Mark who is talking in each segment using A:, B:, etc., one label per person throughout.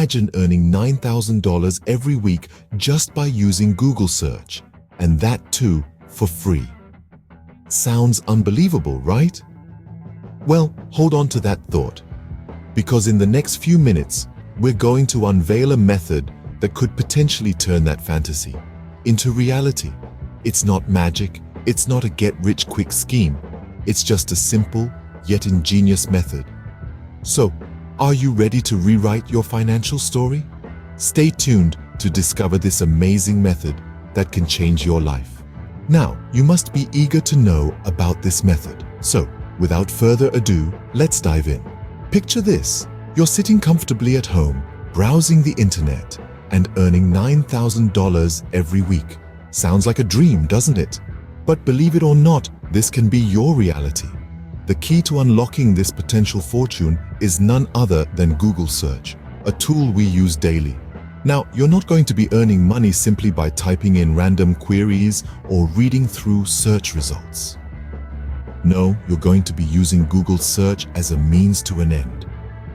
A: Imagine earning $9,000 every week just by using Google search, and that too for free. Sounds unbelievable, right? Well, hold on to that thought, because in the next few minutes, we're going to unveil a method that could potentially turn that fantasy into reality. It's not magic, it's not a get-rich-quick scheme. It's just a simple yet ingenious method. So, are you ready to rewrite your financial story? Stay tuned to discover this amazing method that can change your life. Now, you must be eager to know about this method. So, without further ado, let's dive in. Picture this. You're sitting comfortably at home, browsing the internet, and earning $9,000 every week. Sounds like a dream, doesn't it? But believe it or not, this can be your reality. The key to unlocking this potential fortune is none other than Google search, a tool we use daily. Now, you're not going to be earning money simply by typing in random queries or reading through search results. No, you're going to be using Google search as a means to an end.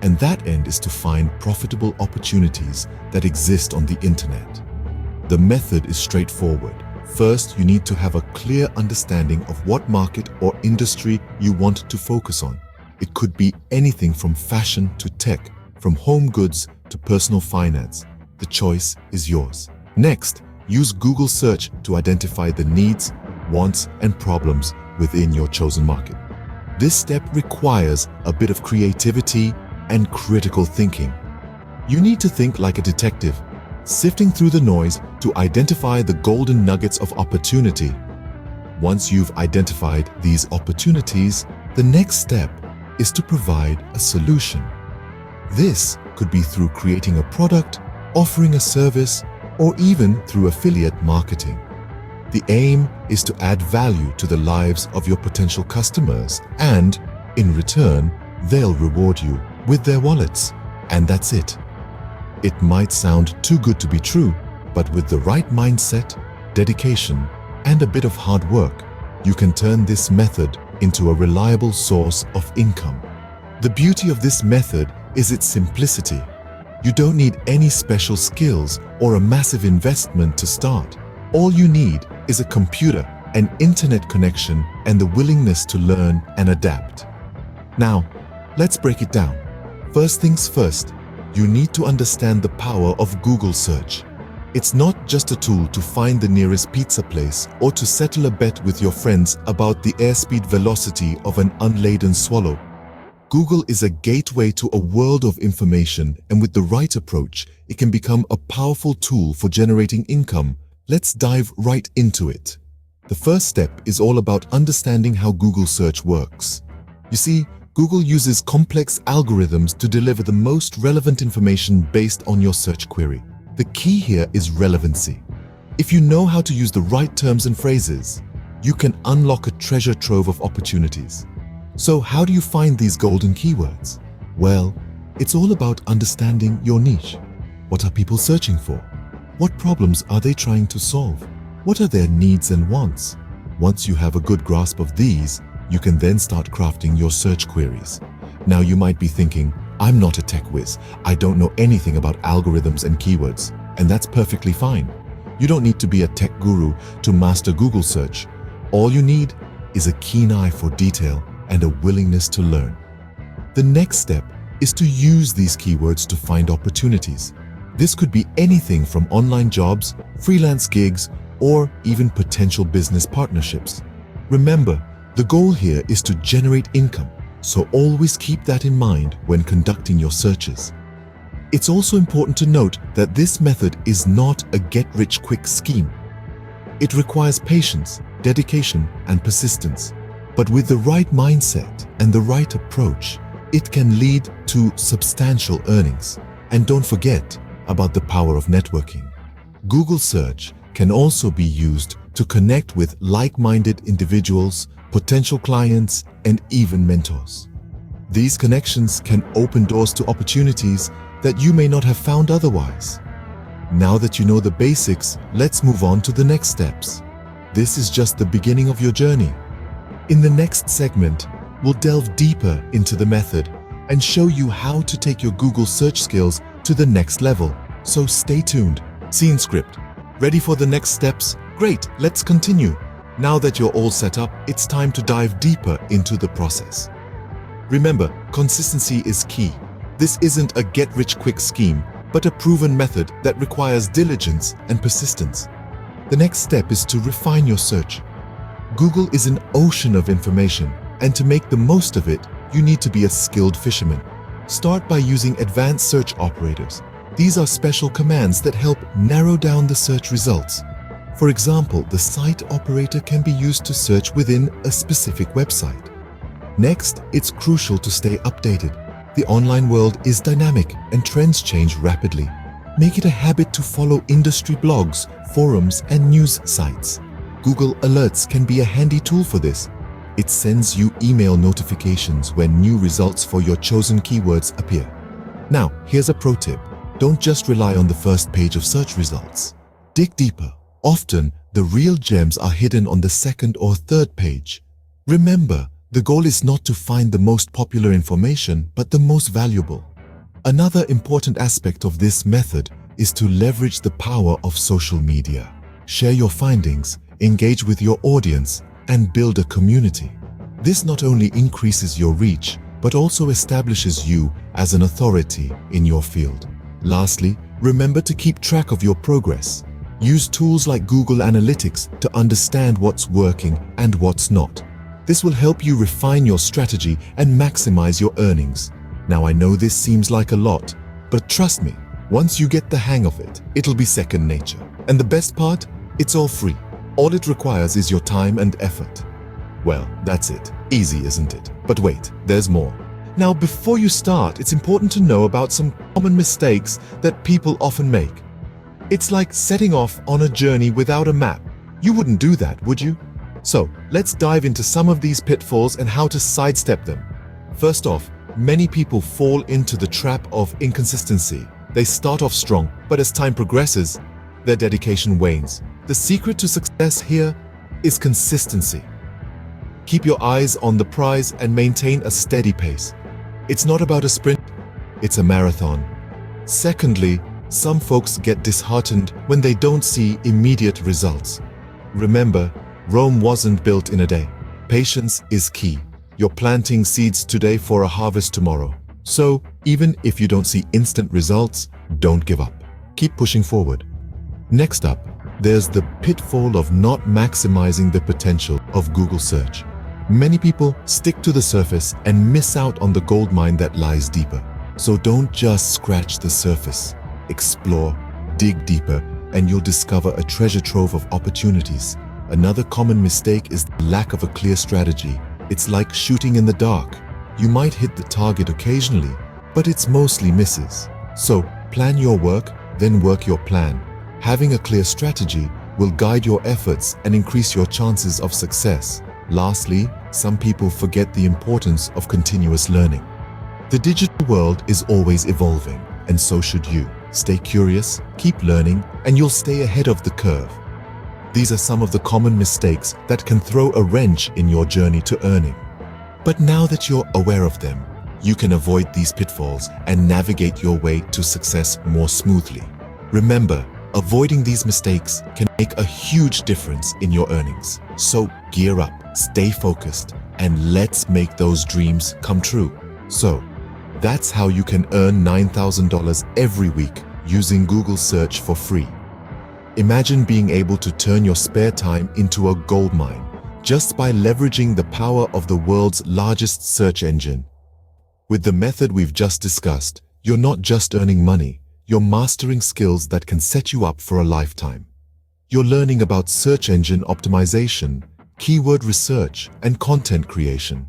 A: And that end is to find profitable opportunities that exist on the internet. The method is straightforward. First, you need to have a clear understanding of what market or industry you want to focus on. It could be anything from fashion to tech, from home goods to personal finance. The choice is yours. Next, use Google search to identify the needs, wants, and problems within your chosen market. This step requires a bit of creativity and critical thinking. You need to think like a detective, sifting through the noise to identify the golden nuggets of opportunity. Once you've identified these opportunities, the next step is to provide a solution. This could be through creating a product, offering a service, or even through affiliate marketing. The aim is to add value to the lives of your potential customers, and in return, they'll reward you with their wallets. And that's it. It might sound too good to be true, but with the right mindset, dedication, and a bit of hard work, you can turn this method into a reliable source of income. The beauty of this method is its simplicity. You don't need any special skills or a massive investment to start. All you need is a computer, an internet connection, and the willingness to learn and adapt. Now, let's break it down. First things first, you need to understand the power of Google search. It's not just a tool to find the nearest pizza place or to settle a bet with your friends about the airspeed velocity of an unladen swallow. Google is a gateway to a world of information, and with the right approach, it can become a powerful tool for generating income. Let's dive right into it. The first step is all about understanding how Google search works. You see, Google uses complex algorithms to deliver the most relevant information based on your search query. The key here is relevancy. If you know how to use the right terms and phrases, you can unlock a treasure trove of opportunities. So how do you find these golden keywords? Well, it's all about understanding your niche. What are people searching for? What problems are they trying to solve? What are their needs and wants? Once you have a good grasp of these, you can then start crafting your search queries. Now you might be thinking, I'm not a tech whiz. I don't know anything about algorithms and keywords, and that's perfectly fine. You don't need to be a tech guru to master Google search. All you need is a keen eye for detail and a willingness to learn. The next step is to use these keywords to find opportunities. This could be anything from online jobs, freelance gigs, or even potential business partnerships. Remember, the goal here is to generate income, so always keep that in mind when conducting your searches. It's also important to note that this method is not a get-rich-quick scheme. It requires patience, dedication, and persistence. But with the right mindset and the right approach, it can lead to substantial earnings. And don't forget about the power of networking. Google search can also be used to connect with like-minded individuals, potential clients, and even mentors. These connections can open doors to opportunities that you may not have found otherwise. Now that you know the basics, let's move on to the next steps. This is just the beginning of your journey. In the next segment, we'll delve deeper into the method, and show you how to take your Google search skills to the next level. So stay tuned. Scene script. Ready for the next steps? Great, let's continue. Now that you're all set up, it's time to dive deeper into the process. Remember, consistency is key. This isn't a get-rich-quick scheme, but a proven method that requires diligence and persistence. The next step is to refine your search. Google is an ocean of information, and to make the most of it, you need to be a skilled fisherman. Start by using advanced search operators. These are special commands that help narrow down the search results. For example, the cite operator can be used to search within a specific website. Next, it's crucial to stay updated. The online world is dynamic and trends change rapidly. Make it a habit to follow industry blogs, forums, and news sites. Google Alerts can be a handy tool for this. It sends you email notifications when new results for your chosen keywords appear. Now, here's a pro tip. Don't just rely on the first page of search results. Dig deeper. Often, the real gems are hidden on the second or third page. Remember, the goal is not to find the most popular information, but the most valuable. Another important aspect of this method is to leverage the power of social media. Share your findings, engage with your audience, and build a community. This not only increases your reach, but also establishes you as an authority in your field. Lastly, remember to keep track of your progress. Use tools like Google Analytics to understand what's working and what's not. This will help you refine your strategy and maximize your earnings. Now, I know this seems like a lot, but trust me, once you get the hang of it, it'll be second nature. And the best part? It's all free. All it requires is your time and effort. Well, that's it. Easy, isn't it? But wait, there's more. Now, before you start, it's important to know about some common mistakes that people often make. It's like setting off on a journey without a map. You wouldn't do that, would you? So, let's dive into some of these pitfalls and how to sidestep them. First off, many people fall into the trap of inconsistency. They start off strong, but as time progresses, their dedication wanes. The secret to success here is consistency. Keep your eyes on the prize and maintain a steady pace. It's not about a sprint, it's a marathon. Secondly, some folks get disheartened when they don't see immediate results. Remember, Rome wasn't built in a day. Patience is key. You're planting seeds today for a harvest tomorrow. So, even if you don't see instant results, don't give up. Keep pushing forward. Next up, there's the pitfall of not maximizing the potential of Google search. Many people stick to the surface and miss out on the gold mine that lies deeper. So don't just scratch the surface. Explore, dig deeper, and you'll discover a treasure trove of opportunities. Another common mistake is the lack of a clear strategy. It's like shooting in the dark. You might hit the target occasionally, but it's mostly misses. So plan your work, then work your plan. Having a clear strategy will guide your efforts and increase your chances of success. Lastly, some people forget the importance of continuous learning. The digital world is always evolving, and so should you. Stay curious, keep learning, and you'll stay ahead of the curve. These are some of the common mistakes that can throw a wrench in your journey to earning. But now that you're aware of them, you can avoid these pitfalls and navigate your way to success more smoothly. Remember, avoiding these mistakes can make a huge difference in your earnings. So gear up, stay focused, and let's make those dreams come true. So, that's how you can earn $9,000 every week using Google Search for free. Imagine being able to turn your spare time into a gold mine just by leveraging the power of the world's largest search engine. With the method we've just discussed, you're not just earning money, you're mastering skills that can set you up for a lifetime. You're learning about search engine optimization, keyword research, and content creation.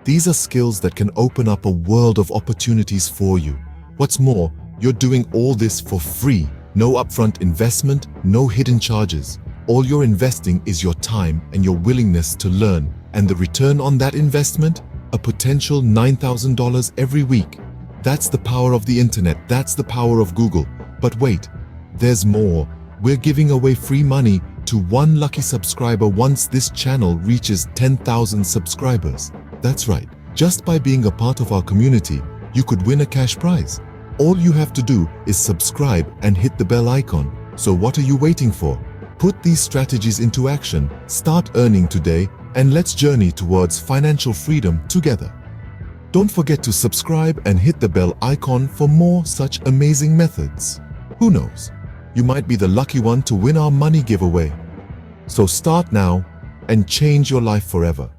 A: These are skills that can open up a world of opportunities for you. What's more, you're doing all this for free. No upfront investment, no hidden charges. All you're investing is your time and your willingness to learn. And the return on that investment? A potential $9,000 every week. That's the power of the internet. That's the power of Google. But wait, there's more. We're giving away free money to one lucky subscriber once this channel reaches 10,000 subscribers. That's right, Just by being a part of our community, you could win a cash prize. All you have to do is subscribe and hit the bell icon. So what are you waiting for? Put these strategies into action, start earning today, and let's journey towards financial freedom together. Don't forget to subscribe and hit the bell icon for more such amazing methods. Who knows? You might be the lucky one to win our money giveaway. So start now and change your life forever.